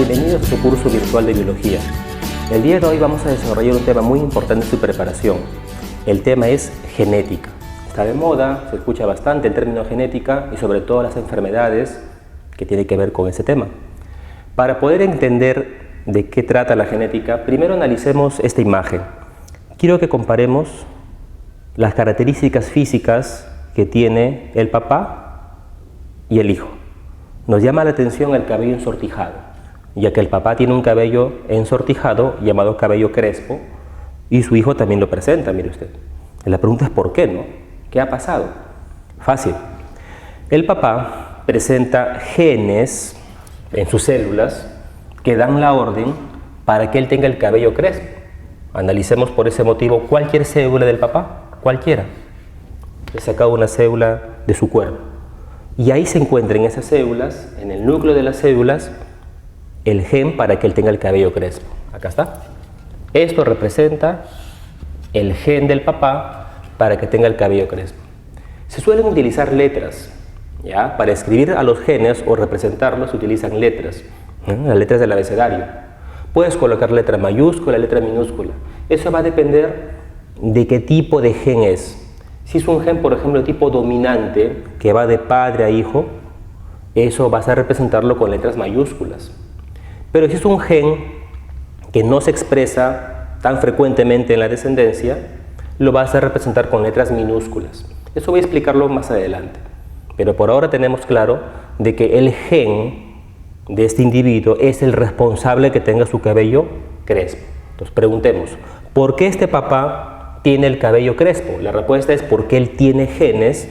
Bienvenidos a su curso virtual de biología. El día de hoy vamos a desarrollar un tema muy importante en su preparación. El tema es genética. Está de moda, se escucha bastante el término genética y sobre todo las enfermedades que tienen que ver con ese tema. Para poder entender de qué trata la genética, primero analicemos esta imagen. Quiero que comparemos las características físicas que tiene el papá y el hijo. Nos llama la atención el cabello ensortijado, ya que el papá tiene un cabello ensortijado llamado cabello crespo y su hijo también lo presenta, mire usted. La pregunta es ¿por qué, no? ¿Qué ha pasado? Fácil. El papá presenta genes en sus células que dan la orden para que él tenga el cabello crespo. Analicemos por ese motivo cualquier célula del papá, cualquiera. He sacado una célula de su cuerpo. Y ahí se encuentra en esas células, en el núcleo de las células, el gen para que él tenga el cabello crespo. Acá está. Esto representa el gen del papá para que tenga el cabello crespo. Se suelen utilizar letras, ¿ya? Para escribir a los genes o representarlos se utilizan letras, las letras del abecedario. Puedes colocar letra mayúscula, letra minúscula. Eso va a depender de qué tipo de gen es. Si es un gen, por ejemplo, tipo dominante, que va de padre a hijo, eso vas a representarlo con letras mayúsculas. Pero si es un gen que no se expresa tan frecuentemente en la descendencia, lo vas a representar con letras minúsculas. Eso voy a explicarlo más adelante. Pero por ahora tenemos claro de que el gen de este individuo es el responsable que tenga su cabello crespo. Entonces preguntemos, ¿por qué este papá tiene el cabello crespo? La respuesta es porque él tiene genes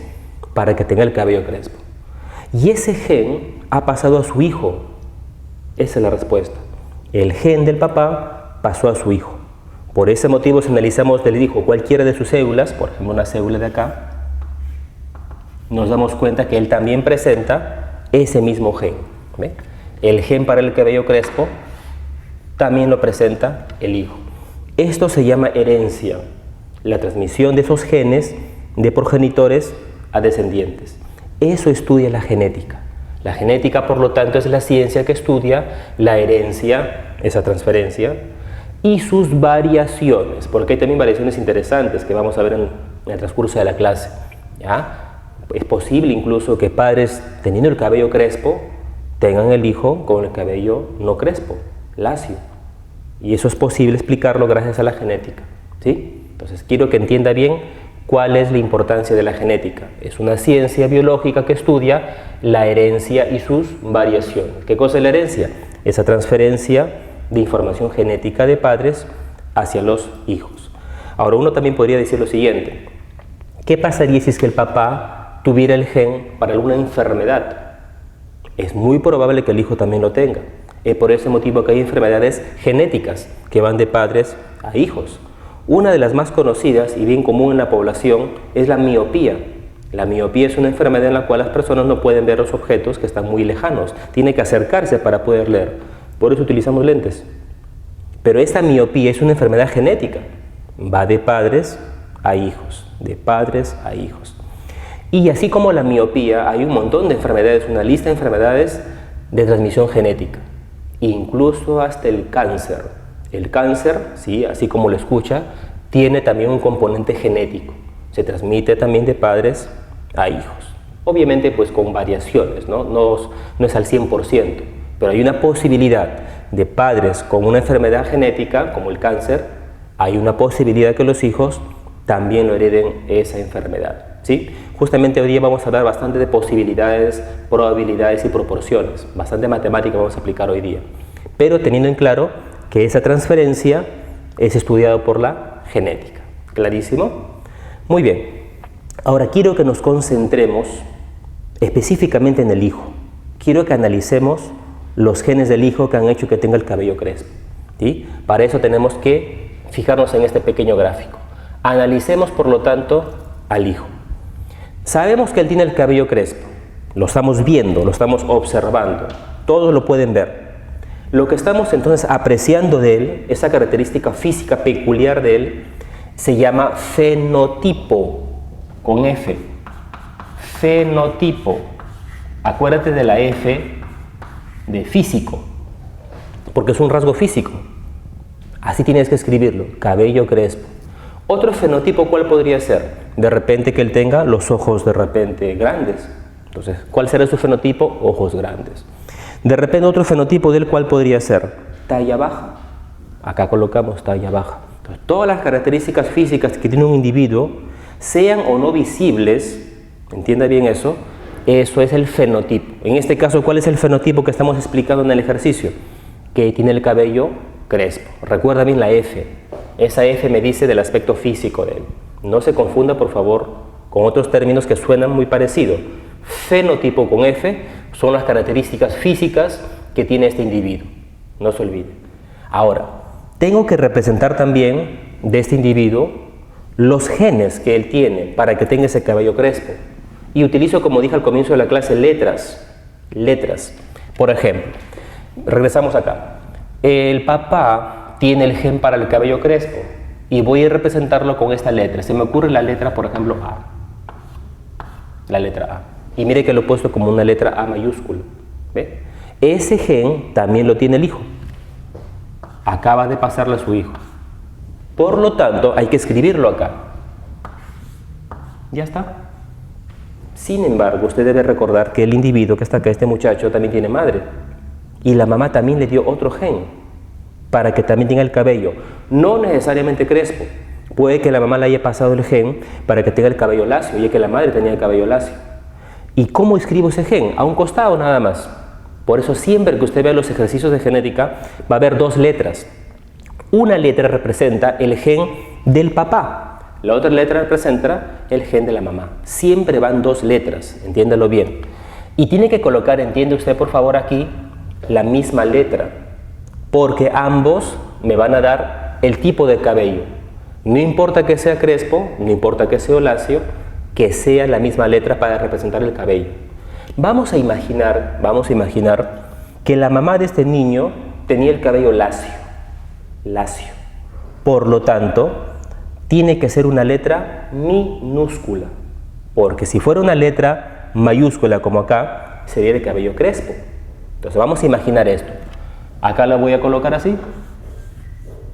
para que tenga el cabello crespo. Y ese gen ha pasado a su hijo. Esa es la respuesta. El gen del papá pasó a su hijo. Por ese motivo, si analizamos del hijo cualquiera de sus células, por ejemplo una célula de acá, nos damos cuenta que él también presenta ese mismo gen. ¿Ve? El gen para el cabello crespo también lo presenta el hijo. Esto se llama herencia. La transmisión de esos genes de progenitores a descendientes. Eso estudia la genética. La genética, por lo tanto, es la ciencia que estudia la herencia, esa transferencia, y sus variaciones, porque hay también variaciones interesantes que vamos a ver en el transcurso de la clase. ¿Ya? Es posible incluso que padres teniendo el cabello crespo tengan el hijo con el cabello no crespo, lacio. Y eso es posible explicarlo gracias a la genética. ¿Sí? Entonces quiero que entienda bien cuál es la importancia de la genética. Es una ciencia biológica que estudia la herencia y sus variaciones. ¿Qué cosa es la herencia? Esa transferencia de información genética de padres hacia los hijos. Ahora uno también podría decir lo siguiente. ¿Qué pasaría si es que el papá tuviera el gen para alguna enfermedad? Es muy probable que el hijo también lo tenga. Es por ese motivo que hay enfermedades genéticas que van de padres a hijos. Una de las más conocidas y bien común en la población es la miopía. La miopía es una enfermedad en la cual las personas no pueden ver los objetos que están muy lejanos. Tienen que acercarse para poder leer. Por eso utilizamos lentes. Pero esta miopía es una enfermedad genética. Va de padres a hijos, de padres a hijos. Y así como la miopía, hay un montón de enfermedades, una lista de enfermedades de transmisión genética. Incluso hasta el cáncer. El cáncer, sí, así como lo escucha, tiene también un componente genético. Se transmite también de padres a hijos. Obviamente, pues con variaciones, ¿no? No es al 100%, pero hay una posibilidad de padres con una enfermedad genética, como el cáncer, hay una posibilidad que los hijos también lo hereden esa enfermedad, ¿sí? Justamente hoy día vamos a hablar bastante de posibilidades, probabilidades y proporciones. Bastante matemática vamos a aplicar hoy día. Pero teniendo en claro que esa transferencia es estudiada por la genética. ¿Clarísimo? Muy bien. Ahora quiero que nos concentremos específicamente en el hijo. Quiero que analicemos los genes del hijo que han hecho que tenga el cabello crespo. ¿Sí? Para eso tenemos que fijarnos en este pequeño gráfico. Analicemos, por lo tanto, al hijo. Sabemos que él tiene el cabello crespo. Lo estamos viendo, lo estamos observando. Todos lo pueden ver. Lo que estamos entonces apreciando de él, esa característica física peculiar de él, se llama fenotipo, con F. Fenotipo. Acuérdate de la F de físico. porque es un rasgo físico. Así tienes que escribirlo, cabello crespo. Otro fenotipo, ¿cuál podría ser? De repente que él tenga los ojos de repente grandes. Entonces, ¿cuál será su fenotipo? Ojos grandes. De repente otro fenotipo del cual podría ser talla baja. Acá colocamos talla baja. Entonces, todas las características físicas que tiene un individuo, sean o no visibles, entienda bien eso es el fenotipo. En este caso, ¿cuál es el fenotipo que estamos explicando en el ejercicio? Que tiene el cabello crespo. Recuerda bien la F. Esa F me dice del aspecto físico de él. No se confunda, por favor, con otros términos que suenan muy parecidos. Fenotipo con F son las características físicas que tiene este individuo. No se olvide. Ahora, tengo que representar también de este individuo los genes que él tiene para que tenga ese cabello crespo. Y utilizo, como dije al comienzo de la clase, letras. Por ejemplo, regresamos acá. El papá tiene el gen para el cabello crespo y voy a representarlo con esta letra. Se me ocurre la letra, por ejemplo, A. La letra A. Y mire que lo he puesto como una letra A mayúscula. ¿Ve? Ese gen también lo tiene el hijo. Acaba de pasarle a su hijo. Por lo tanto, hay que escribirlo acá. Ya está. Sin embargo, usted debe recordar que el individuo que está acá, este muchacho, también tiene madre. Y la mamá también le dio otro gen para que también tenga el cabello. No necesariamente crespo. Puede que la mamá le haya pasado el gen para que tenga el cabello lacio, ya que la madre tenía el cabello lacio. ¿Y cómo escribo ese gen? A un costado nada más. Por eso siempre que usted vea los ejercicios de genética, va a haber dos letras. Una letra representa el gen del papá. La otra letra representa el gen de la mamá. Siempre van dos letras, entiéndalo bien. Y tiene que colocar, entiende usted por favor aquí, la misma letra. Porque ambos me van a dar el tipo de cabello. No importa que sea crespo, no importa que sea lacio, que sea la misma letra para representar el cabello. Vamos a imaginar que la mamá de este niño tenía el cabello lacio. Por lo tanto, tiene que ser una letra minúscula, porque si fuera una letra mayúscula como acá, sería de cabello crespo. Entonces vamos a imaginar esto. Acá la voy a colocar así,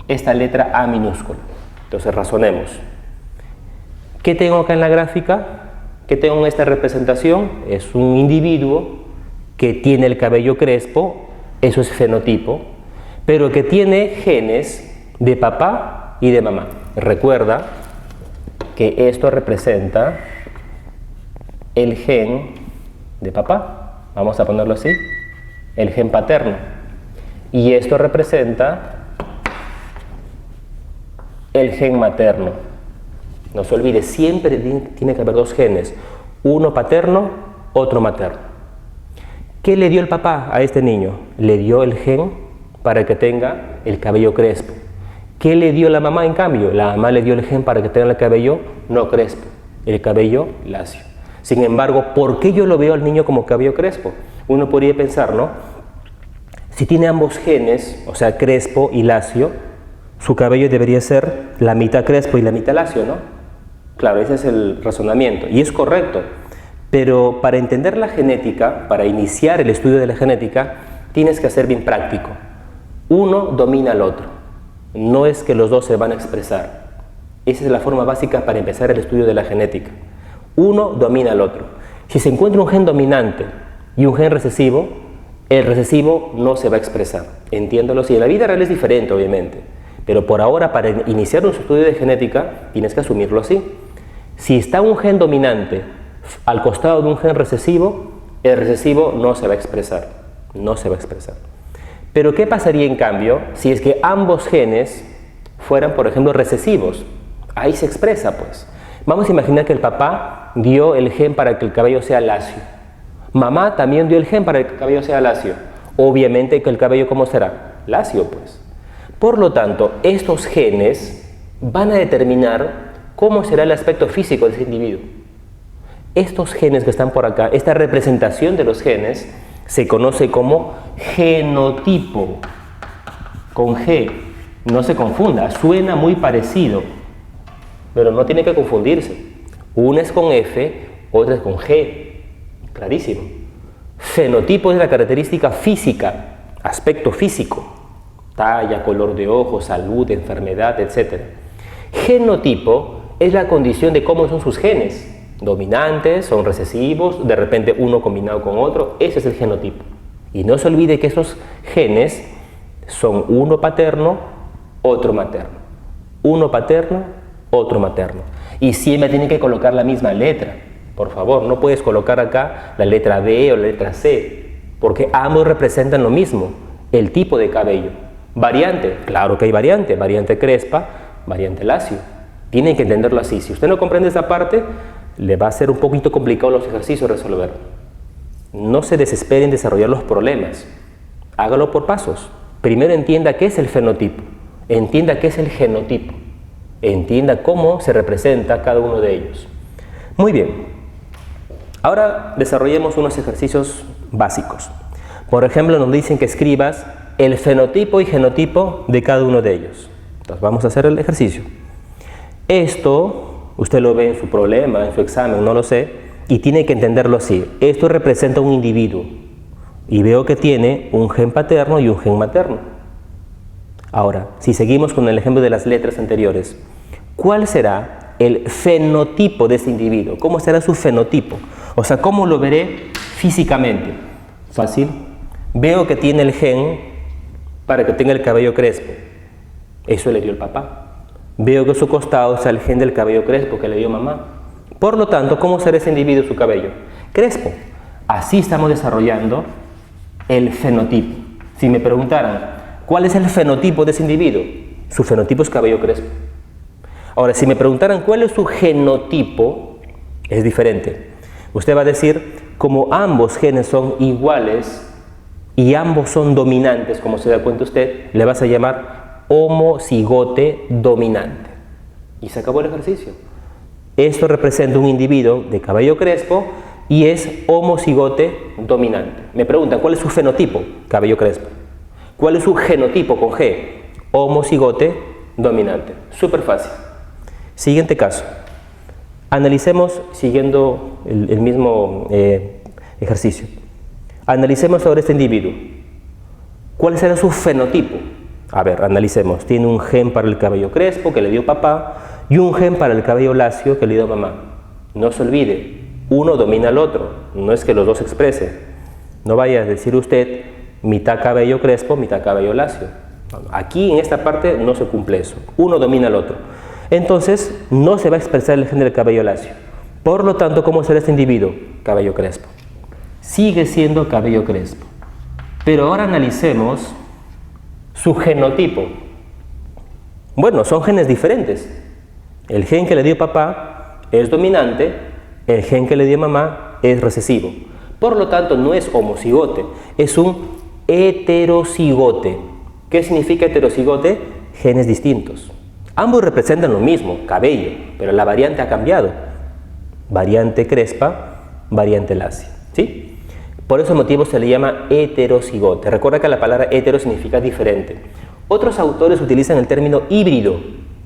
esta letra A minúscula. Entonces razonemos. ¿Qué tengo acá en la gráfica? ¿Qué tengo en esta representación? Es un individuo que tiene el cabello crespo, eso es fenotipo, pero que tiene genes de papá y de mamá. Recuerda que esto representa el gen de papá, vamos a ponerlo así, el gen paterno, y esto representa el gen materno. No se olvide, siempre tiene que haber dos genes, uno paterno, otro materno. ¿Qué le dio el papá a este niño? Le dio el gen para que tenga el cabello crespo. ¿Qué le dio la mamá en cambio? La mamá le dio el gen para que tenga el cabello no crespo, el cabello lacio. Sin embargo, ¿por qué yo lo veo al niño como cabello crespo? Uno podría pensar, ¿no? Si tiene ambos genes, o sea, crespo y lacio, su cabello debería ser la mitad crespo y la mitad lacio, ¿no? Claro, ese es el razonamiento, y es correcto. Pero para entender la genética, para iniciar el estudio de la genética, tienes que ser bien práctico. Uno domina al otro. No es que los dos se van a expresar. Esa es la forma básica para empezar el estudio de la genética. Uno domina al otro. Si se encuentra un gen dominante y un gen recesivo, el recesivo no se va a expresar. Entiéndalo, si en la vida real es diferente, obviamente. Pero por ahora, para iniciar un estudio de genética, tienes que asumirlo así. Si está un gen dominante al costado de un gen recesivo, el recesivo no se va a expresar. No se va a expresar. Pero ¿qué pasaría en cambio si es que ambos genes fueran, por ejemplo, recesivos? Ahí se expresa, pues. Vamos a imaginar que el papá dio el gen para que el cabello sea lacio. Mamá también dio el gen para que el cabello sea lacio. Obviamente que el cabello, ¿cómo será? Lacio, pues. Por lo tanto, estos genes van a determinar cómo será el aspecto físico de ese individuo. Estos genes que están por acá, esta representación de los genes, se conoce como genotipo, con G. No se confunda, suena muy parecido, pero no tiene que confundirse. Una es con F, otra es con G, clarísimo. Fenotipo es la característica física, aspecto físico. talla, color de ojos, salud, enfermedad, etc. Genotipo es la condición de cómo son sus genes. Dominantes, son recesivos, de repente uno combinado con otro, ese es el genotipo. Y no se olvide que esos genes son uno paterno, otro materno. Uno paterno, otro materno. Y siempre tienen que colocar la misma letra. Por favor, no puedes colocar acá la letra B o la letra C, porque ambos representan lo mismo, el tipo de cabello. Variante, claro que hay variante, variante crespa, variante lacio. Tienen que entenderlo así. Si usted no comprende esa parte, le va a ser un poquito complicado los ejercicios resolver. No se desespere en desarrollar los problemas. Hágalo por pasos. Primero entienda qué es el fenotipo, entienda qué es el genotipo, entienda cómo se representa cada uno de ellos. Muy bien. Ahora desarrollemos unos ejercicios básicos. Por ejemplo, nos dicen que escribas el fenotipo y genotipo de cada uno de ellos. Entonces vamos a hacer el ejercicio. Esto, usted lo ve en su problema, en su examen, no lo sé, y tiene que entenderlo así. Esto representa un individuo y veo que tiene un gen paterno y un gen materno. Ahora, si seguimos con el ejemplo de las letras anteriores, ¿cuál será el fenotipo de ese individuo? ¿Cómo será su fenotipo? O sea, ¿cómo lo veré físicamente? Fácil. Veo que tiene el gen para que tenga el cabello crespo. Eso le dio el papá. Veo que a su costado está el gen del cabello crespo que le dio mamá. Por lo tanto, ¿cómo será ese individuo su cabello? Crespo. Así estamos desarrollando el fenotipo. Si me preguntaran, ¿cuál es el fenotipo de ese individuo? Su fenotipo es cabello crespo. Ahora, si me preguntaran cuál es su genotipo, es diferente. Usted va a decir, como ambos genes son iguales y ambos son dominantes, como se da cuenta usted, le vas a llamar homocigote dominante. Y se acabó el ejercicio. Esto representa un individuo de cabello crespo y es homocigote dominante. Me preguntan, ¿cuál es su fenotipo? Cabello crespo. ¿Cuál es su genotipo con G? Homocigote dominante. Súper fácil. Siguiente caso. Analicemos, siguiendo el mismo ejercicio. Analicemos ahora este individuo. ¿Cuál será su fenotipo? A ver, analicemos. Tiene un gen para el cabello crespo que le dio papá y un gen para el cabello lacio que le dio mamá. No se olvide, uno domina al otro. No es que los dos se expresen. No vaya a decir usted mitad cabello crespo, mitad cabello lacio. Aquí en esta parte no se cumple eso. Uno domina al otro. Entonces no se va a expresar el gen del cabello lacio. Por lo tanto, ¿cómo será este individuo? Cabello crespo. Sigue siendo cabello crespo. Pero ahora analicemos su genotipo. Bueno, son genes diferentes. El gen que le dio papá es dominante, el gen que le dio mamá es recesivo. Por lo tanto, no es homocigote, es un heterocigote. ¿Qué significa heterocigote? Genes distintos. Ambos representan lo mismo, cabello, pero la variante ha cambiado. Variante crespa, variante lacia. ¿Sí? Por ese motivo se le llama heterocigote. Recuerda que la palabra hetero significa diferente. Otros autores utilizan el término híbrido.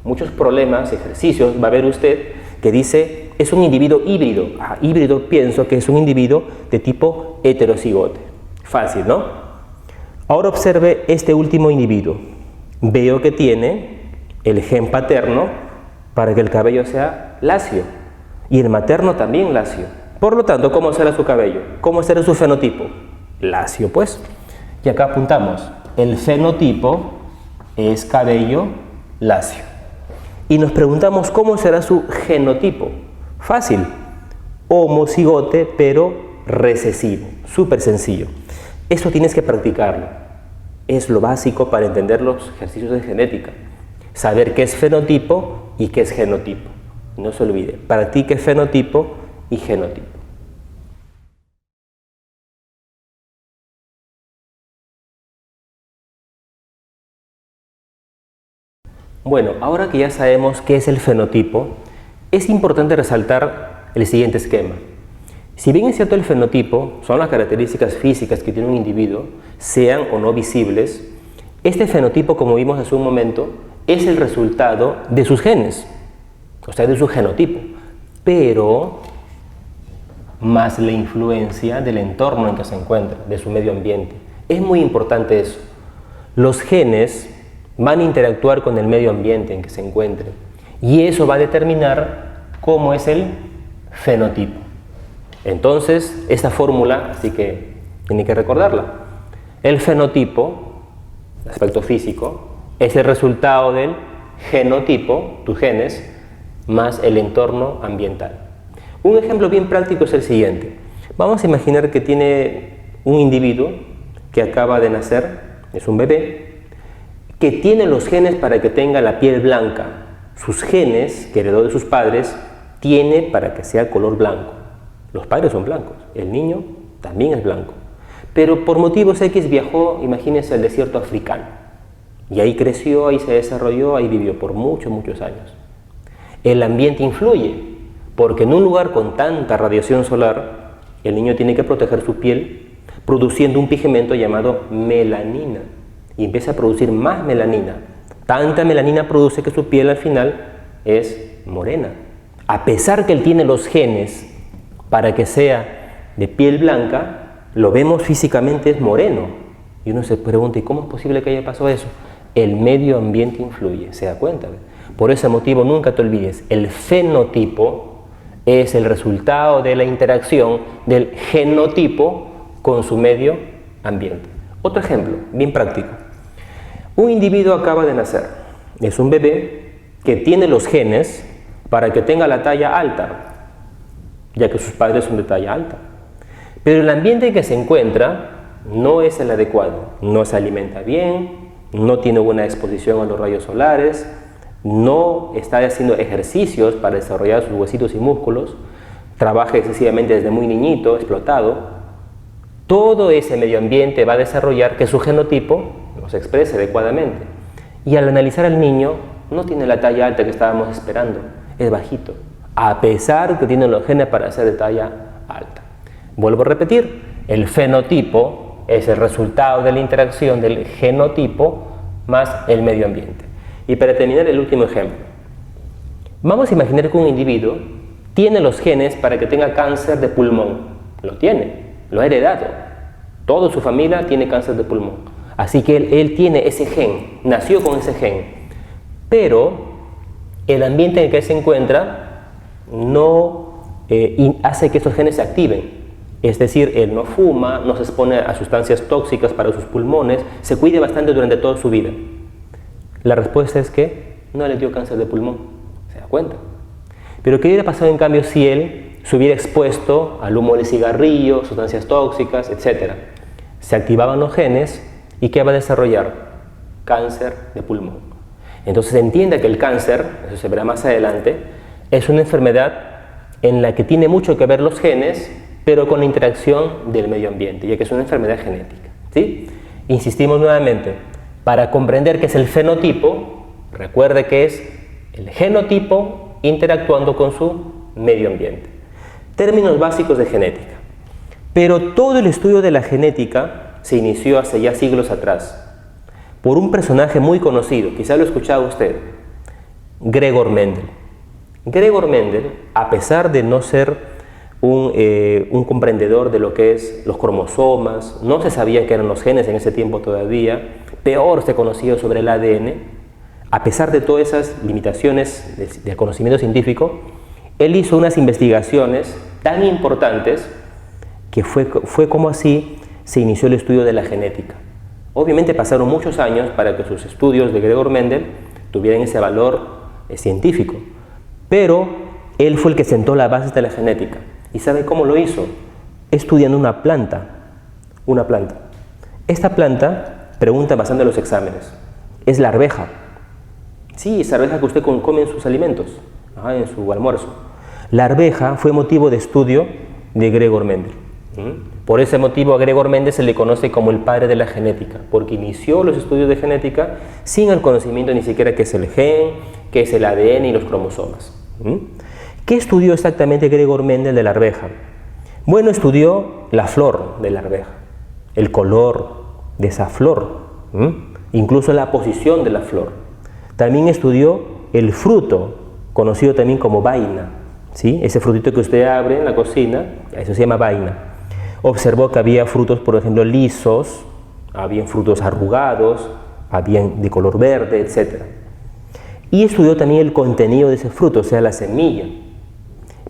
Muchos problemas, ejercicios, va a ver usted que dice es un individuo híbrido. Híbrido pienso que es un individuo de tipo heterocigote. Fácil, ¿no? Ahora observe este último individuo. Veo que tiene el gen paterno para que el cabello sea lacio y el materno también lacio. Por lo tanto, ¿cómo será su cabello? ¿Cómo será su fenotipo? Lacio, pues. Y acá apuntamos, el fenotipo es cabello lacio. Y nos preguntamos, ¿cómo será su genotipo? Fácil, homocigote, pero recesivo. Súper sencillo. Eso tienes que practicarlo. Es lo básico para entender los ejercicios de genética. Saber qué es fenotipo y qué es genotipo. No se olvide, practique fenotipo y genotipo. Bueno, ahora que ya sabemos qué es el fenotipo, es importante resaltar el siguiente esquema. Si bien es cierto el fenotipo son las características físicas que tiene un individuo, sean o no visibles, este fenotipo, como vimos hace un momento, es el resultado de sus genes, o sea, de su genotipo, pero más la influencia del entorno en que se encuentra, de su medio ambiente. Es muy importante eso. los genes van a interactuar con el medio ambiente en que se encuentren y eso va a determinar cómo es el fenotipo. Entonces, esta fórmula, así que tiene que recordarla. El fenotipo, el aspecto físico, es el resultado del genotipo, tus genes, más el entorno ambiental. Un ejemplo bien práctico es el siguiente. Vamos a imaginar que tiene un individuo que acaba de nacer, es un bebé, que tiene los genes para que tenga la piel blanca. Sus genes, que heredó de sus padres, tiene para que sea color blanco. Los padres son blancos, el niño también es blanco. Pero por motivos X viajó, imagínense, al desierto africano. Y ahí creció, ahí se desarrolló, ahí vivió por muchos años. El ambiente influye, porque en un lugar con tanta radiación solar, el niño tiene que proteger su piel produciendo un pigmento llamado melanina. Y empieza a producir más melanina. Tanta melanina produce que su piel al final es morena. A pesar que él tiene los genes para que sea de piel blanca, lo vemos físicamente es moreno. Y uno se pregunta, ¿y cómo es posible que haya pasado eso? El medio ambiente influye, ¿se da cuenta? Por ese motivo nunca te olvides, el fenotipo es el resultado de la interacción del genotipo con su medio ambiente. Otro ejemplo, bien práctico. Un individuo acaba de nacer, es un bebé que tiene los genes para que tenga la talla alta, ya que sus padres son de talla alta. Pero el ambiente en que se encuentra no es el adecuado, no se alimenta bien, no tiene buena exposición a los rayos solares, no está haciendo ejercicios para desarrollar sus huesitos y músculos, trabaja excesivamente desde muy niñito, explotado. Todo ese medio ambiente va a desarrollar que su genotipo no se exprese adecuadamente. Y al analizar al niño, no tiene la talla alta que estábamos esperando, es bajito, a pesar que tiene los genes para ser de talla alta. Vuelvo a repetir, el fenotipo es el resultado de la interacción del genotipo más el medio ambiente. Y para terminar, el último ejemplo. Vamos a imaginar que un individuo tiene los genes para que tenga cáncer de pulmón. Lo tiene, lo ha heredado. Toda su familia tiene cáncer de pulmón. Así que él tiene ese gen, nació con ese gen. Pero el ambiente en el que se encuentra no hace que estos genes se activen. Es decir, él no fuma, no se expone a sustancias tóxicas para sus pulmones, se cuida bastante durante toda su vida. La respuesta es que no le dio cáncer de pulmón, ¿se da cuenta? Pero ¿qué hubiera pasado en cambio si él se hubiera expuesto al humo del cigarrillo, sustancias tóxicas, etc.? Se activaban los genes y ¿qué va a desarrollar? Cáncer de pulmón. Entonces entienda que el cáncer, eso se verá más adelante, es una enfermedad en la que tiene mucho que ver los genes, pero con la interacción del medio ambiente, ya que es una enfermedad genética, ¿sí? Insistimos nuevamente, para comprender qué es el fenotipo, recuerde que es el genotipo interactuando con su medio ambiente. Términos básicos de genética. Pero todo el estudio de la genética se inició hace ya siglos atrás por un personaje muy conocido, quizá lo ha escuchado usted, Gregor Mendel. Gregor Mendel, a pesar de no ser un comprendedor de lo que es los cromosomas, no se sabía qué eran los genes en ese tiempo todavía, peor se conocía sobre el ADN, a pesar de todas esas limitaciones del conocimiento científico, él hizo unas investigaciones tan importantes que fue como así se inició el estudio de la genética. Obviamente pasaron muchos años para que sus estudios de Gregor Mendel tuvieran ese valor científico, pero él fue el que sentó la base de la genética. ¿Y sabe cómo lo hizo? Estudiando una planta. Esta planta, pregunta bastante en los exámenes, es la arveja. Sí, esa arveja que usted come en sus alimentos, en su almuerzo. La arveja fue motivo de estudio de Gregor Mendel. Por ese motivo a Gregor Mendel se le conoce como el padre de la genética, porque inició los estudios de genética sin el conocimiento ni siquiera qué es el gen, qué es el ADN y los cromosomas. ¿Qué estudió exactamente Gregor Mendel de la arveja? Bueno, estudió la flor de la arveja, el color de esa flor, incluso la posición de la flor. También estudió el fruto, conocido también como vaina, ¿sí? Ese frutito que usted abre en la cocina, eso se llama vaina. Observó que había frutos, por ejemplo, lisos, había frutos arrugados, bien de color verde, etc. Y estudió también el contenido de ese fruto, o sea, la semilla.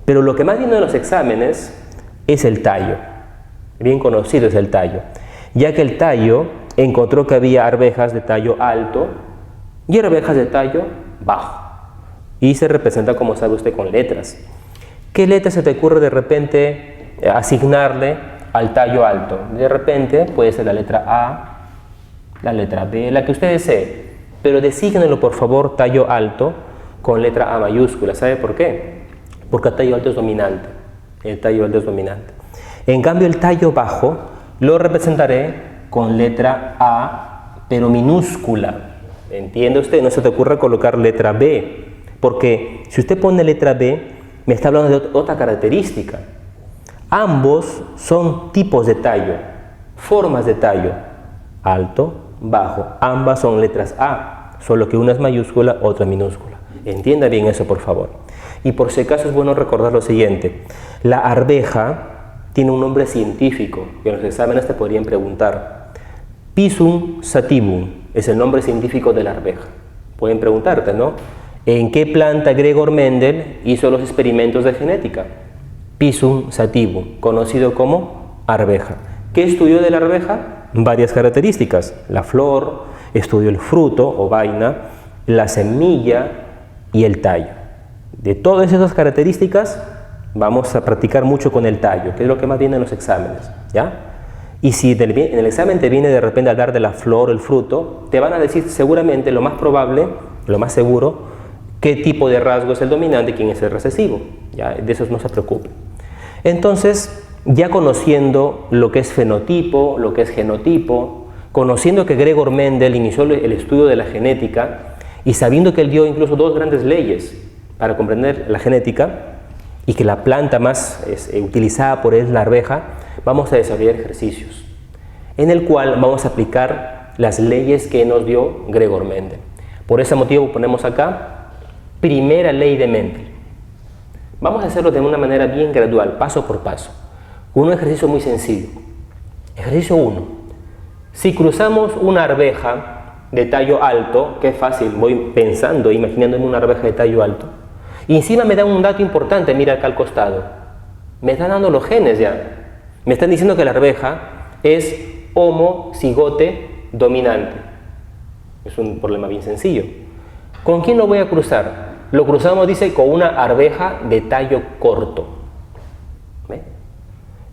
Pero lo que más viene en los exámenes es el tallo. Bien conocido es el tallo, ya que el tallo encontró que había arvejas de tallo alto y arvejas de tallo bajo. Y se representa, como sabe usted, con letras. ¿Qué letra se te ocurre de repente asignarle al tallo alto? De repente puede ser la letra A, la letra B, la que usted desee. Pero desígnelo, por favor, tallo alto con letra A mayúscula. ¿Sabe por qué? Porque el tallo alto es dominante. El tallo alto es dominante. En cambio, el tallo bajo lo representaré con letra A, pero minúscula. ¿Entiende usted? No se te ocurra colocar letra B, porque si usted pone letra B, me está hablando de otra característica. Ambos son tipos de tallo, formas de tallo, alto, bajo. Ambas son letras A, solo que una es mayúscula, otra minúscula. Entienda bien eso, por favor. Y por si acaso es bueno recordar lo siguiente. La arveja tiene un nombre científico que en los exámenes te podrían preguntar. Pisum sativum es el nombre científico de la arveja. Pueden preguntarte, ¿no? ¿En qué planta Gregor Mendel hizo los experimentos de genética? Pisum sativum, conocido como arveja. ¿Qué estudió de la arveja? Varias características. La flor, estudió el fruto o vaina, la semilla y el tallo. De todas esas características vamos a practicar mucho con el tallo, que es lo que más viene en los exámenes, ¿ya? Y si en el examen te viene de repente a hablar de la flor o el fruto, te van a decir seguramente lo más probable, lo más seguro, qué tipo de rasgo es el dominante y quién es el recesivo. ¿Ya? De eso no se preocupe. Entonces, ya conociendo lo que es fenotipo, lo que es genotipo, conociendo que Gregor Mendel inició el estudio de la genética y sabiendo que él dio incluso dos grandes leyes para comprender la genética y que la planta más utilizada por él es la arveja, vamos a desarrollar ejercicios en el cual vamos a aplicar las leyes que nos dio Gregor Mendel. Por ese motivo ponemos acá primera ley de Mendel. Vamos a hacerlo de una manera bien gradual, paso por paso, con un ejercicio muy sencillo. Ejercicio 1. Si cruzamos una arveja de tallo alto, que es fácil, voy pensando, imaginándome una arveja de tallo alto, y encima me da un dato importante, mira acá al costado, me están dando los genes ya, me están diciendo que la arveja es homocigote dominante. Es un problema bien sencillo. ¿Con quién lo voy a cruzar? Lo cruzamos, dice, con una arveja de tallo corto. ¿Ve?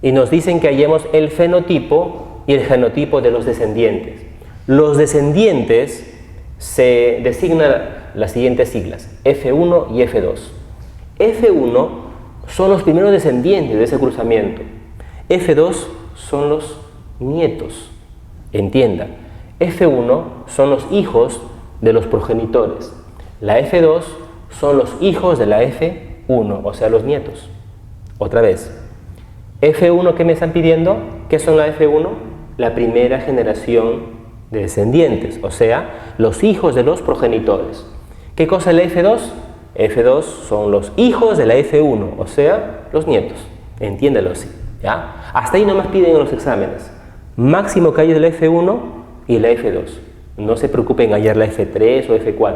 Y nos dicen que hallemos el fenotipo y el genotipo de los descendientes. Los descendientes se designan las siguientes siglas, F1 y F2. F1 son los primeros descendientes de ese cruzamiento. F2 son los nietos. Entienda, F1 son los hijos de los progenitores. La F2 son los hijos de la F1, o sea, los nietos. Otra vez, F1, ¿qué me están pidiendo? ¿Qué son la F1? La primera generación de descendientes, o sea, los hijos de los progenitores. ¿Qué cosa es la F2? F2 son los hijos de la F1, o sea, los nietos. Entiéndelo así, ¿ya? Hasta ahí nomás piden en los exámenes. Máximo que hay de la F1 y la F2. No se preocupen en hallar la F3 o F4.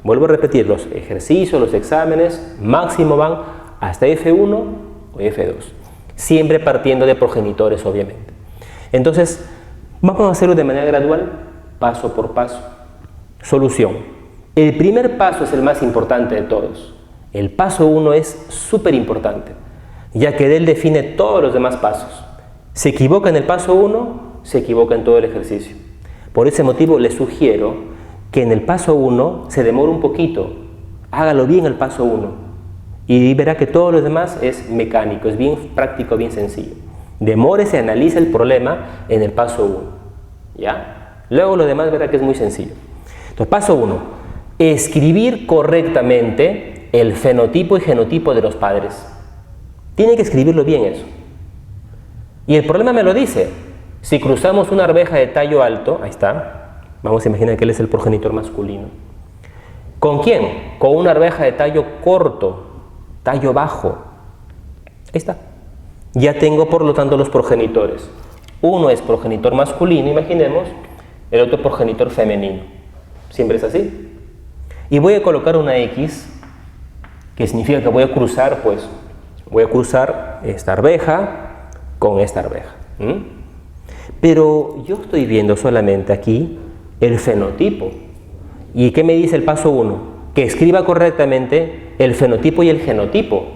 Vuelvo a repetir, los ejercicios, los exámenes, máximo van hasta F1 o F2. Siempre partiendo de progenitores, obviamente. Entonces, vamos a hacerlo de manera gradual, paso por paso. Solución. El primer paso es el más importante de todos. El paso 1 es súper importante, ya que de él define todos los demás pasos. Se equivoca en el paso 1, se equivoca en todo el ejercicio. Por ese motivo les sugiero que en el paso 1 se demore un poquito, hágalo bien el paso 1 y verá que todo lo demás es mecánico, es bien práctico, bien sencillo. Demórese, analice el problema en el paso 1, ¿ya? Luego lo demás verá que es muy sencillo. Entonces, paso 1, escribir correctamente el fenotipo y genotipo de los padres. Tiene que escribirlo bien eso. Y el problema me lo dice. Si cruzamos una arveja de tallo alto, ahí está, vamos a imaginar que él es el progenitor masculino. ¿Con quién? Con una arveja de tallo corto, tallo bajo. Ahí está. Ya tengo, por lo tanto, los progenitores. Uno es progenitor masculino, imaginemos, el otro progenitor femenino. Siempre es así. Y voy a colocar una X, que significa que voy a cruzar, pues, voy a cruzar esta arveja con esta arveja. Pero yo estoy viendo solamente aquí el fenotipo. ¿Y qué me dice el paso 1? Que escriba correctamente el fenotipo y el genotipo.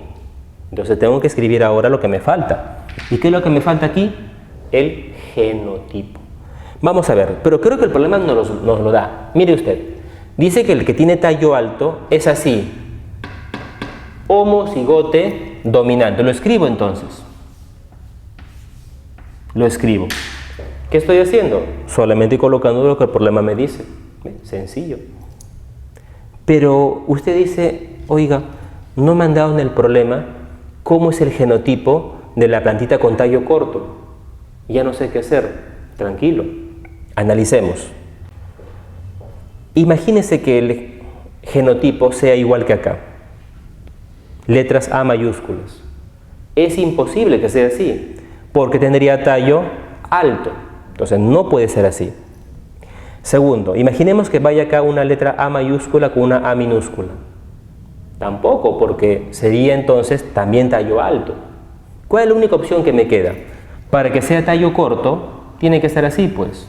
Entonces tengo que escribir ahora lo que me falta. ¿Y qué es lo que me falta aquí? El genotipo. Vamos a ver, pero creo que el problema nos lo da. Mire usted, dice que el que tiene tallo alto es así: homocigote dominante. Lo escribo entonces. Lo escribo. ¿Qué estoy haciendo? Solamente colocando lo que el problema me dice. Sencillo. Pero usted dice, oiga, no me han dado en el problema cómo es el genotipo de la plantita con tallo corto. Ya no sé qué hacer. Tranquilo. Analicemos. Imagínese que el genotipo sea igual que acá. Letras A mayúsculas. Es imposible que sea así, porque tendría tallo alto. Entonces no puede ser así. Segundo, imaginemos que vaya acá una letra A mayúscula con una A minúscula. Tampoco, porque sería entonces también tallo alto. ¿Cuál es la única opción que me queda? Para que sea tallo corto, tiene que ser así, pues.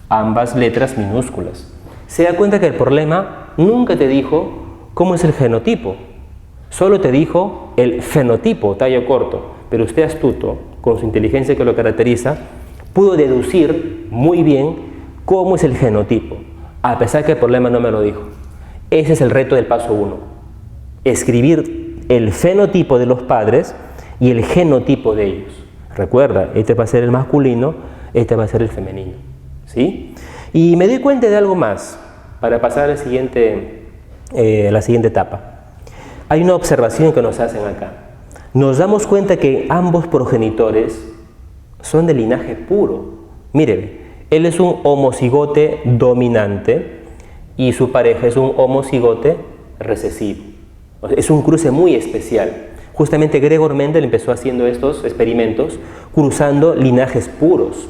Ambas letras minúsculas. Se da cuenta que el problema nunca te dijo cómo es el genotipo. Solo te dijo el fenotipo, tallo corto. Pero usted, astuto, con su inteligencia que lo caracteriza, pudo deducir muy bien cómo es el genotipo, a pesar que el problema no me lo dijo. Ese es el reto del paso 1. Escribir el fenotipo de los padres y el genotipo de ellos. Recuerda, este va a ser el masculino, este va a ser el femenino. ¿Sí? Y me doy cuenta de algo más para pasar a la siguiente etapa. Hay una observación que nos hacen acá. Nos damos cuenta que ambos progenitores son de linaje puro. Mire, él es un homocigote dominante y su pareja es un homocigote recesivo. Es un cruce muy especial. Justamente Gregor Mendel empezó haciendo estos experimentos cruzando linajes puros.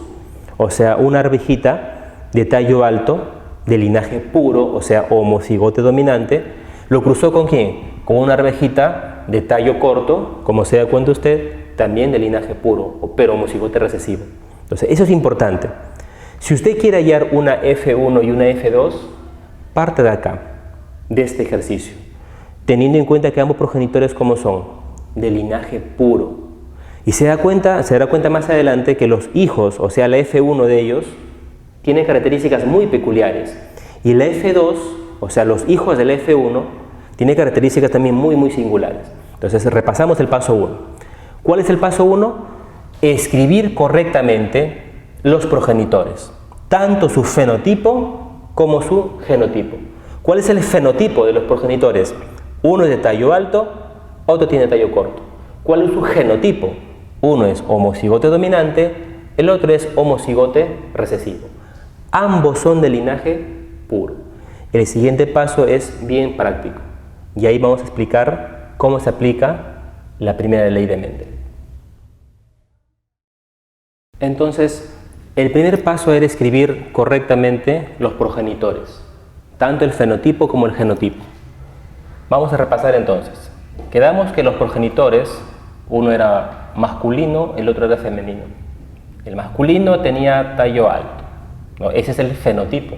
O sea, una arvejita de tallo alto, de linaje puro, o sea, homocigote dominante, lo cruzó ¿con quién? Con una arvejita de tallo corto, como se da cuenta usted, también de linaje puro, pero homocigote recesivo. Entonces, eso es importante. Si usted quiere hallar una F1 y una F2, parte de acá, de este ejercicio, teniendo en cuenta que ambos progenitores, ¿cómo son? De linaje puro. Y se dará cuenta más adelante que los hijos, o sea, la F1 de ellos, tienen características muy peculiares. Y la F2, o sea, los hijos de la F1, tienen características también muy, muy singulares. Entonces, repasamos el paso 1. ¿Cuál es el paso 1? Escribir correctamente los progenitores, tanto su fenotipo como su genotipo. ¿Cuál es el fenotipo de los progenitores? Uno es de tallo alto, otro tiene tallo corto. ¿Cuál es su genotipo? Uno es homocigote dominante, el otro es homocigote recesivo. Ambos son de linaje puro. El siguiente paso es bien práctico y ahí vamos a explicar cómo se aplica la primera ley de Mendel. Entonces, el primer paso era escribir correctamente los progenitores, tanto el fenotipo como el genotipo. Vamos a repasar entonces. Quedamos que los progenitores, uno era masculino, el otro era femenino. El masculino tenía tallo alto, ¿no? Ese es el fenotipo.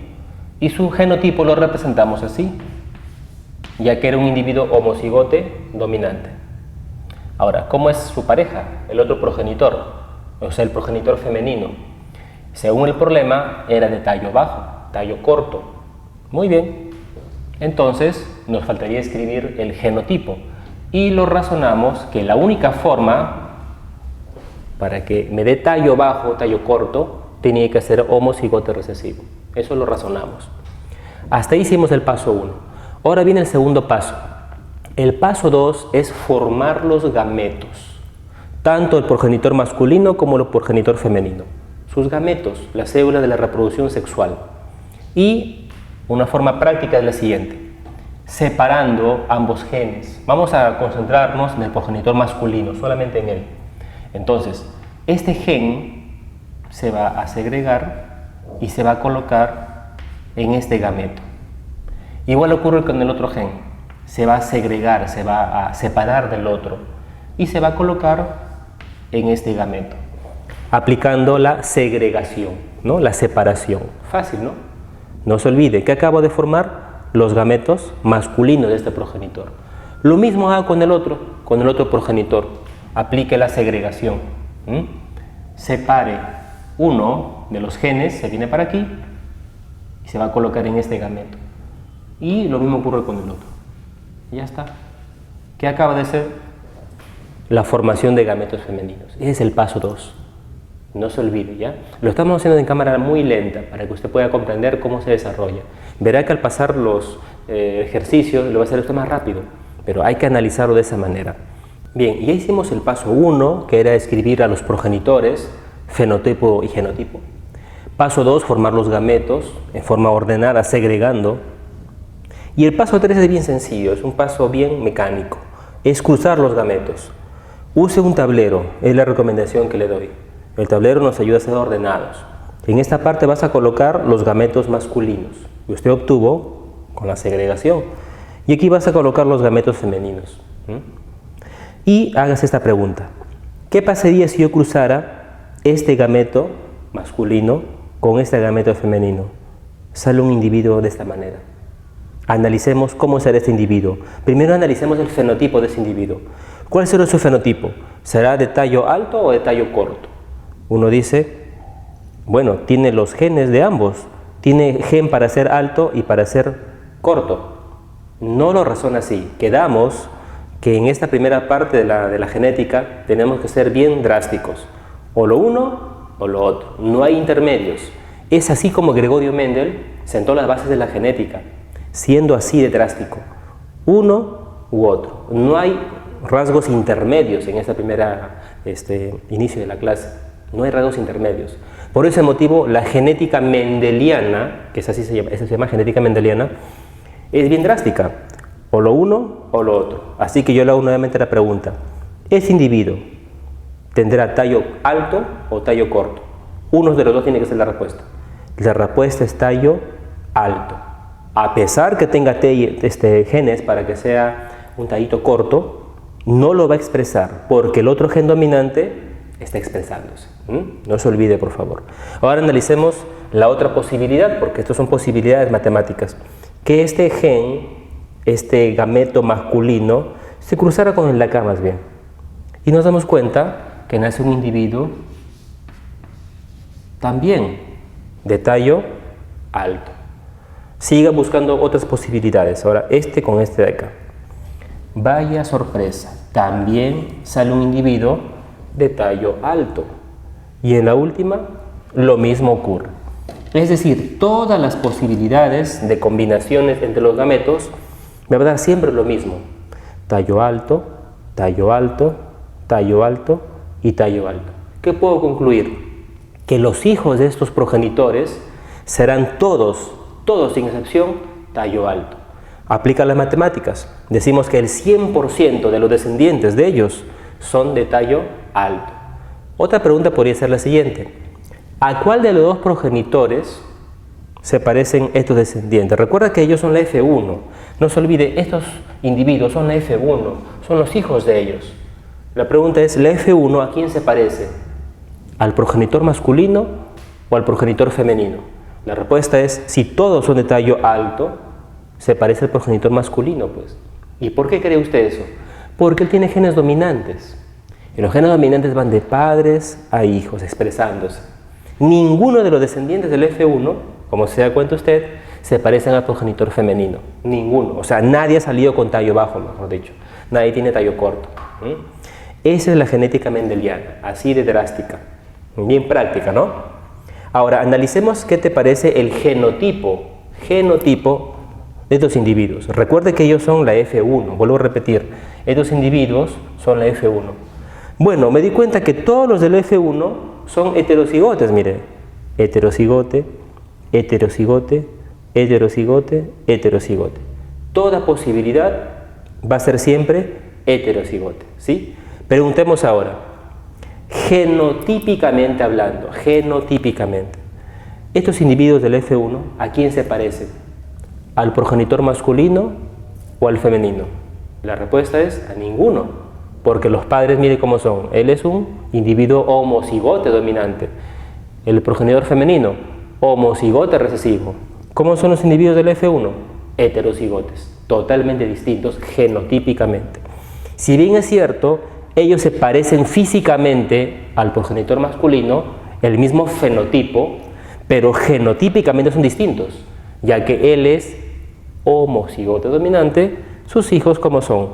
Y su genotipo lo representamos así, ya que era un individuo homocigote dominante. Ahora, ¿cómo es su pareja? El otro progenitor, o sea, el progenitor femenino. Según el problema, era de tallo bajo, tallo corto. Muy bien. Entonces, nos faltaría escribir el genotipo. Y lo razonamos que la única forma para que me dé tallo bajo, tallo corto, tenía que ser homocigote recesivo. Eso lo razonamos. Hasta ahí hicimos el paso 1. Ahora viene el segundo paso. El paso 2 es formar los gametos, tanto el progenitor masculino como el progenitor femenino. Sus gametos, las células de la reproducción sexual. Y una forma práctica es la siguiente: separando ambos genes. Vamos a concentrarnos en el progenitor masculino, solamente en él. Entonces, este gen se va a segregar y se va a colocar en este gameto. Igual ocurre con el otro gen, se va a segregar, se va a separar del otro y se va a colocar en este gameto, aplicando la segregación, ¿no? La separación. Fácil, ¿no? No se olvide que acabo de formar los gametos masculinos de este progenitor. Lo mismo hago con el otro progenitor. Aplique la segregación. Separe uno de los genes, se viene para aquí y se va a colocar en este gameto. Y lo mismo ocurre con el otro. Y ya está. ¿Qué acaba de ser? La formación de gametos femeninos. Ese es el paso 2. No se olvide, ¿ya? Lo estamos haciendo en cámara muy lenta para que usted pueda comprender cómo se desarrolla. Verá que al pasar los ejercicios lo va a hacer usted más rápido, pero hay que analizarlo de esa manera. Bien, ya hicimos el paso 1, que era escribir a los progenitores, fenotipo y genotipo. Paso 2, formar los gametos en forma ordenada, segregando. Y el paso 3 es bien sencillo, es un paso bien mecánico. Es cruzar los gametos. Use un tablero, es la recomendación que le doy. El tablero nos ayuda a ser ordenados. En esta parte vas a colocar los gametos masculinos que usted obtuvo con la segregación. Y aquí vas a colocar los gametos femeninos. Y hagas esta pregunta. ¿Qué pasaría si yo cruzara este gameto masculino con este gameto femenino? Sale un individuo de esta manera. Analicemos cómo será este individuo. Primero analicemos el fenotipo de ese individuo. ¿Cuál será su fenotipo? ¿Será de tallo alto o de tallo corto? Uno dice, bueno, tiene los genes de ambos. Tiene gen para ser alto y para ser corto. No lo razona así. Quedamos que en esta primera parte de la genética tenemos que ser bien drásticos. O lo uno o lo otro. No hay intermedios. Es así como Gregorio Mendel sentó las bases de la genética, siendo así de drástico. Uno u otro. No hay rasgos intermedios en esta primera inicio de la clase. No hay rasgos intermedios. Por ese motivo, la genética mendeliana, que es así se llama genética mendeliana, es bien drástica. O lo uno o lo otro. Así que yo le hago nuevamente la pregunta. ¿Ese individuo tendrá tallo alto o tallo corto? Uno de los dos tiene que ser la respuesta. La respuesta es tallo alto. A pesar que tenga genes para que sea un tallito corto, no lo va a expresar porque el otro gen dominante está expresándose. No se olvide, por favor. Ahora analicemos la otra posibilidad, porque estas son posibilidades matemáticas. Que este gen, este gameto masculino, se cruzara con el de acá más bien. Y nos damos cuenta que nace un individuo también de tallo alto. Siga buscando otras posibilidades. Ahora con este de acá. Vaya sorpresa, también sale un individuo de tallo alto. Y en la última, lo mismo ocurre. Es decir, todas las posibilidades de combinaciones entre los gametos me va a dar siempre lo mismo. Tallo alto, tallo alto, tallo alto y tallo alto. ¿Qué puedo concluir? Que los hijos de estos progenitores serán todos sin excepción, tallo alto. Aplica las matemáticas. Decimos que el 100% de los descendientes de ellos son de tallo alto. Otra pregunta podría ser la siguiente. ¿A cuál de los dos progenitores se parecen estos descendientes? Recuerda que ellos son la F1. No se olvide, estos individuos son la F1, son los hijos de ellos. La pregunta es, ¿la F1 a quién se parece? ¿Al progenitor masculino o al progenitor femenino? La respuesta es, si todos son de tallo alto, se parece al progenitor masculino, pues. ¿Y por qué cree usted eso? Porque él tiene genes dominantes. Y los genes dominantes van de padres a hijos, expresándose. Ninguno de los descendientes del F1, como se da cuenta usted, se parecen al progenitor femenino. Ninguno. O sea, nadie ha salido con tallo bajo, mejor dicho. Nadie tiene tallo corto. Esa es la genética mendeliana, así de drástica. Bien práctica, ¿no? Ahora, analicemos qué te parece el genotipo de estos individuos. Recuerde que ellos son la F1, vuelvo a repetir, estos individuos son la F1. Bueno, me di cuenta que todos los del F1 son heterocigotes, mire. Heterocigote, heterocigote, heterocigote, heterocigote. Toda posibilidad va a ser siempre heterocigote, ¿sí? Preguntemos ahora, genotípicamente hablando, genotípicamente, Estos individuos del F1, ¿a quién se parecen? ¿Al progenitor masculino o al femenino? La respuesta es a ninguno, porque los padres, mire cómo son. Él es un individuo homocigote dominante. El progenitor femenino, homocigote recesivo. ¿Cómo son los individuos del F1? Heterocigotes, totalmente distintos genotípicamente. Si bien es cierto, ellos se parecen físicamente al progenitor masculino, el mismo fenotipo, pero genotípicamente son distintos, ya que él es homocigote dominante, sus hijos como son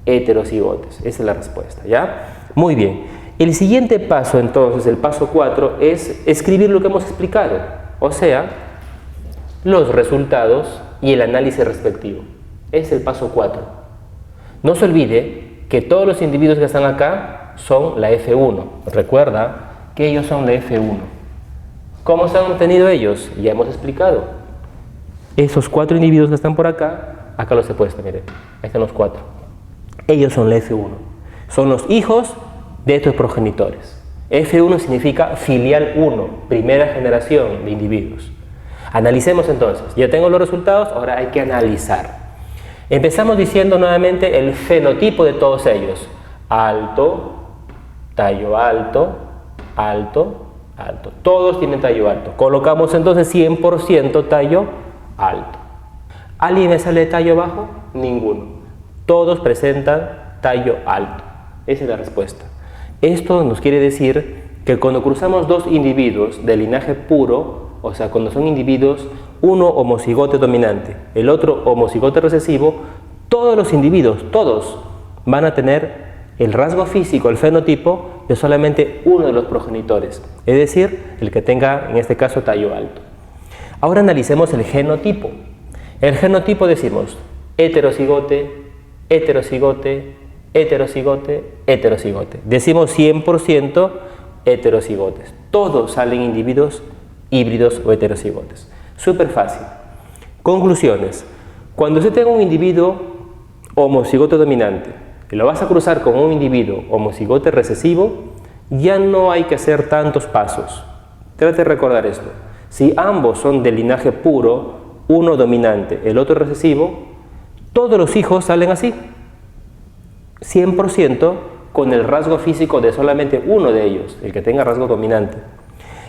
heterocigotes. Esa es la respuesta, ¿ya? Muy bien. El siguiente paso entonces, el paso 4, es escribir lo que hemos explicado, o sea, los resultados y el análisis respectivo. Es el paso 4. No se olvide que todos los individuos que están acá son la F1. Recuerda que ellos son la F1. ¿Cómo se han obtenido ellos? Ya hemos explicado. Esos 4 individuos que están por acá, acá los he puesto, miren, ahí están los 4. Ellos son la F1. Son los hijos de estos progenitores. F1 significa filial 1, primera generación de individuos. Analicemos entonces. Ya tengo los resultados, ahora hay que analizar. Empezamos diciendo nuevamente el fenotipo de todos ellos. Alto, tallo alto, alto, alto. Todos tienen tallo alto. Colocamos entonces 100% tallo alto. ¿Alguien me sale de tallo bajo? Ninguno. Todos presentan tallo alto. Esa es la respuesta. Esto nos quiere decir que cuando cruzamos dos individuos de linaje puro, o sea, cuando son individuos, uno homocigote dominante, el otro homocigote recesivo, todos los individuos, todos, van a tener el rasgo físico, el fenotipo, de solamente uno de los progenitores, es decir, el que tenga, en este caso, tallo alto. Ahora analicemos el genotipo. El genotipo decimos heterocigote, heterocigote, heterocigote, heterocigote. Decimos 100% heterocigotes. Todos salen individuos híbridos o heterocigotes. Súper fácil. Conclusiones. Cuando usted tenga un individuo homocigote dominante y lo vas a cruzar con un individuo homocigote recesivo, ya no hay que hacer tantos pasos. Trate de recordar esto. Si ambos son de linaje puro, uno dominante, el otro recesivo, todos los hijos salen así. 100% con el rasgo físico de solamente uno de ellos, el que tenga rasgo dominante.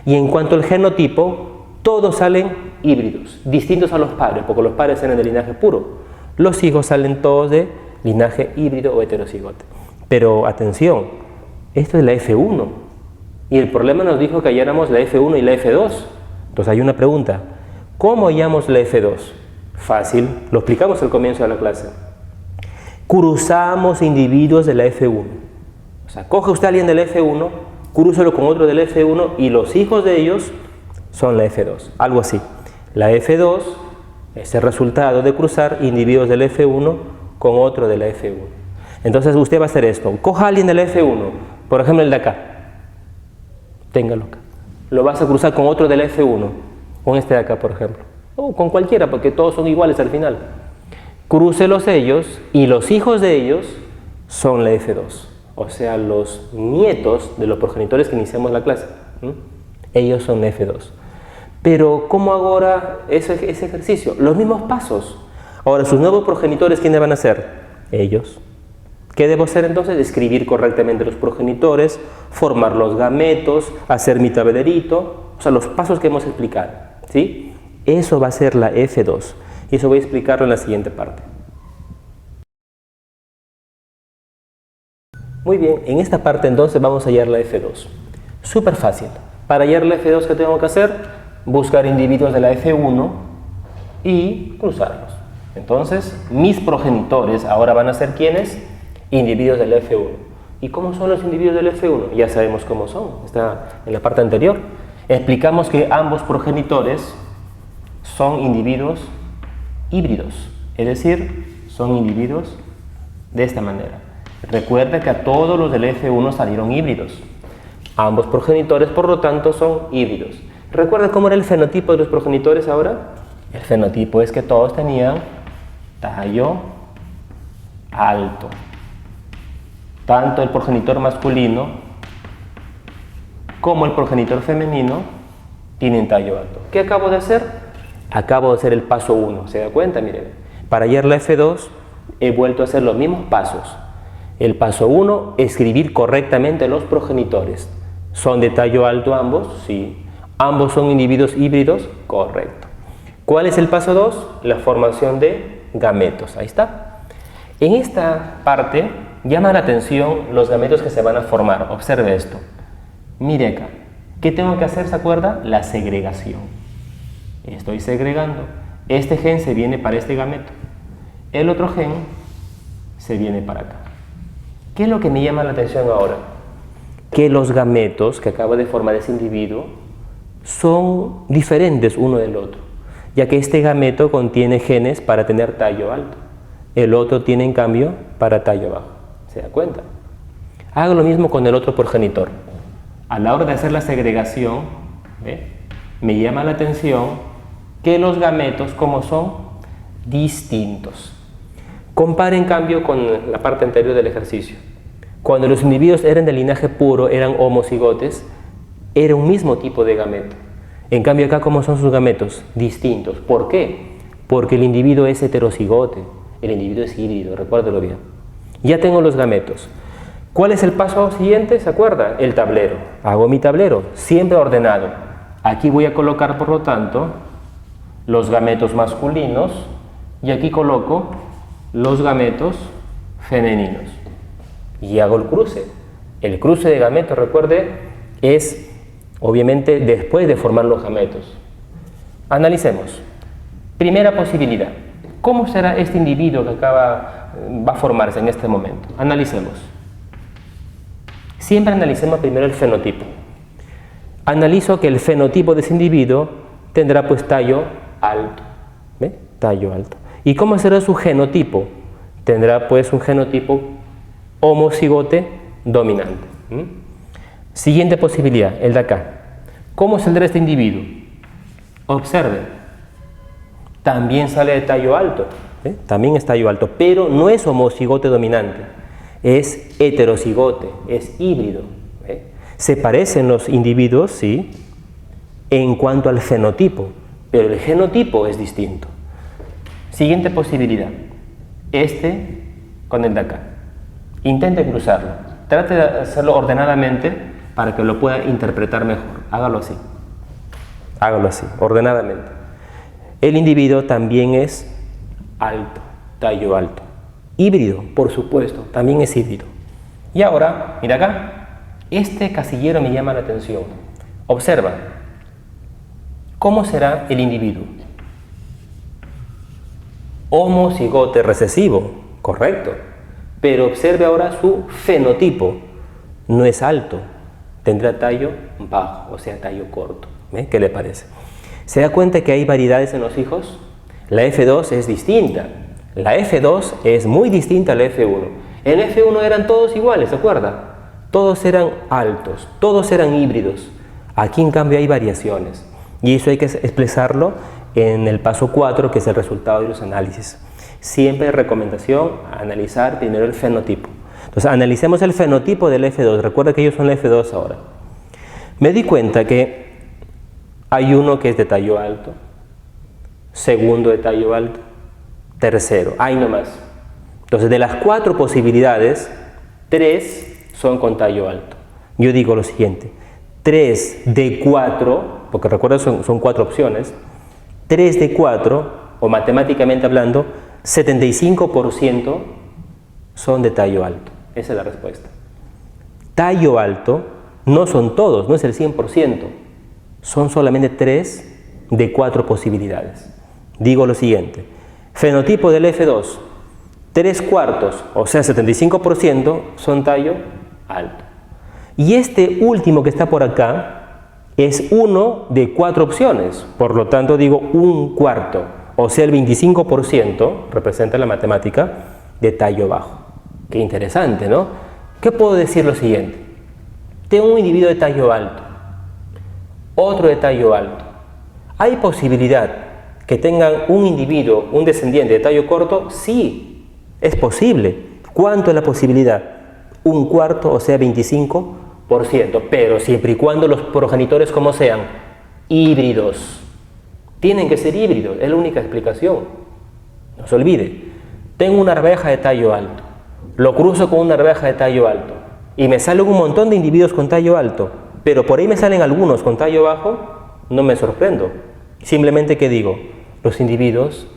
Y en cuanto al genotipo, todos salen híbridos, distintos a los padres, porque los padres salen de linaje puro. Los hijos salen todos de linaje híbrido o heterocigote. Pero atención, esto es la F1. Y el problema nos dijo que halláramos la F1 y la F2. Entonces hay una pregunta. ¿Cómo hallamos la F2? Fácil, lo explicamos al comienzo de la clase. Cruzamos individuos de la F1. O sea, coge usted a alguien del F1, crúzalo con otro del F1 y los hijos de ellos son la F2. Algo así. La F2 es el resultado de cruzar individuos del F1 con otro de la F1. Entonces usted va a hacer esto. Coja a alguien del F1, por ejemplo el de acá. Téngalo acá. Lo vas a cruzar con otro del F1, con este de acá, por ejemplo. O con cualquiera, porque todos son iguales al final. Crúcelos ellos y los hijos de ellos son la F2. O sea, los nietos de los progenitores que iniciamos la clase. Ellos son la F2. Pero, ¿cómo hago ahora ese ejercicio? Los mismos pasos. Ahora, sus nuevos progenitores, ¿quiénes van a ser? Ellos. ¿Qué debo hacer entonces? Escribir correctamente los progenitores, formar los gametos, hacer mi tabelerito, o sea, los pasos que hemos explicado, ¿sí? Eso va a ser la F2, y eso voy a explicarlo en la siguiente parte. Muy bien, en esta parte entonces vamos a hallar la F2. Súper fácil. Para hallar la F2, ¿qué tengo que hacer? Buscar individuos de la F1 y cruzarlos. Entonces, mis progenitores ahora van a ser ¿quiénes? Individuos del F1. ¿Y cómo son los individuos del F1? Ya sabemos cómo son, está en la parte anterior. Explicamos que ambos progenitores son individuos híbridos, es decir, son individuos de esta manera. Recuerda que a todos los del F1 salieron híbridos. Ambos progenitores, por lo tanto, son híbridos. ¿Recuerda cómo era el fenotipo de los progenitores ahora? El fenotipo es que todos tenían tallo alto. Tanto el progenitor masculino como el progenitor femenino tienen tallo alto. ¿Qué acabo de hacer? Acabo de hacer el paso 1, ¿se da cuenta? Miren, para hallar la F2 he vuelto a hacer los mismos pasos. El paso 1, escribir correctamente los progenitores. ¿Son de tallo alto ambos? Sí. ¿Ambos son individuos híbridos? Correcto. ¿Cuál es el paso 2? La formación de gametos. Ahí está. En esta parte llama la atención los gametos que se van a formar. Observe esto. Mire acá. ¿Qué tengo que hacer? ¿Se acuerda? La segregación. Estoy segregando. Este gen se viene para este gameto. El otro gen se viene para acá. ¿Qué es lo que me llama la atención ahora? Que los gametos que acaba de formar ese individuo son diferentes uno del otro, ya que este gameto contiene genes para tener tallo alto, el otro tiene en cambio para tallo bajo. ¿Se da cuenta? Hago lo mismo con el otro progenitor. A la hora de hacer la segregación, me llama la atención que los gametos, como son, distintos. Compare en cambio con la parte anterior del ejercicio. Cuando los individuos eran de linaje puro, eran homocigotes, era un mismo tipo de gameto. En cambio acá, ¿cómo son sus gametos? Distintos. ¿Por qué? Porque el individuo es heterocigote, el individuo es híbrido, recuérdelo bien. Ya tengo los gametos. ¿Cuál es el paso siguiente? ¿Se acuerda? El tablero. Hago mi tablero, siempre ordenado. Aquí voy a colocar, por lo tanto, los gametos masculinos y aquí coloco los gametos femeninos. Y hago el cruce. El cruce de gametos, recuerde, es obviamente después de formar los gametos. Analicemos. Primera posibilidad. ¿Cómo será este individuo que va a formarse en este momento? Analicemos. Siempre analicemos primero el fenotipo. Analizo que el fenotipo de ese individuo tendrá pues tallo alto. ¿Ve? Tallo alto. ¿Y cómo será su genotipo? Tendrá pues un genotipo homocigote dominante. Siguiente posibilidad, el de acá. ¿Cómo saldrá este individuo? Observe. También sale de tallo alto. También es tallo alto, pero no es homocigote dominante. Es heterocigote, es híbrido. Se parecen los individuos, sí, en cuanto al fenotipo, pero el genotipo es distinto. Siguiente posibilidad. Este con el de acá. Intente cruzarlo. Trate de hacerlo ordenadamente para que lo pueda interpretar mejor. Hágalo así. Hágalo así, ordenadamente. El individuo también es alto, tallo alto. Híbrido, por supuesto, también es híbrido. Y ahora, mira acá. Este casillero me llama la atención. Observa. ¿Cómo será el individuo? Homocigote recesivo, correcto. Pero observe ahora su fenotipo. No es alto, tendrá tallo bajo, o sea, tallo corto. ¿Qué le parece? ¿Se da cuenta que hay variedades en los hijos? La F2 es distinta. La F2 es muy distinta a la F1. En la F1 eran todos iguales, ¿se acuerda? Todos eran altos, todos eran híbridos. Aquí en cambio hay variaciones. Y eso hay que expresarlo en el paso 4, que es el resultado de los análisis. Siempre recomendación, analizar primero el fenotipo. Entonces, analicemos el fenotipo del F2. Recuerda que ellos son la F2 ahora. Me di cuenta que hay uno que es de tallo alto, segundo de tallo alto, tercero. Ahí nomás. Entonces, de las 4 posibilidades, 3 son con tallo alto. Yo digo lo siguiente. 3 de 4, porque recuerda son 4 opciones. 3 de 4, o matemáticamente hablando, 75% son de tallo alto. Esa es la respuesta. Tallo alto no son todos, no es el 100%. Son solamente 3 de 4 posibilidades. Digo lo siguiente. Fenotipo del F2, 3/4, o sea 75% son tallo alto. Y este último que está por acá es 1 de 4 opciones. Por lo tanto digo 1/4. O sea, el 25% representa la matemática de tallo bajo. Qué interesante, ¿no? ¿Qué puedo decir lo siguiente? Tengo un individuo de tallo alto, otro de tallo alto. ¿Hay posibilidad que tengan un individuo, un descendiente de tallo corto? Sí, es posible. ¿Cuánto es la posibilidad? 1/4, o sea, 25%. Pero siempre y cuando los progenitores, como sean, híbridos. Tienen que ser híbridos, es la única explicación. No se olvide, tengo una arveja de tallo alto, lo cruzo con una arveja de tallo alto y me salen un montón de individuos con tallo alto, pero por ahí me salen algunos con tallo bajo, no me sorprendo. Simplemente que digo, los individuos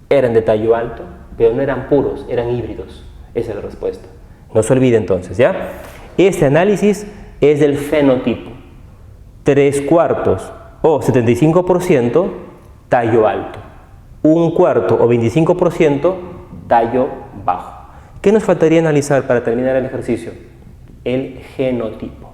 eran de tallo alto, pero no eran puros, eran híbridos. Esa es la respuesta. No se olvide entonces, ¿ya? Este análisis es del fenotipo. 3/4 o 75% tallo alto. 1/4 o 25% tallo bajo. ¿Qué nos faltaría analizar para terminar el ejercicio? El genotipo.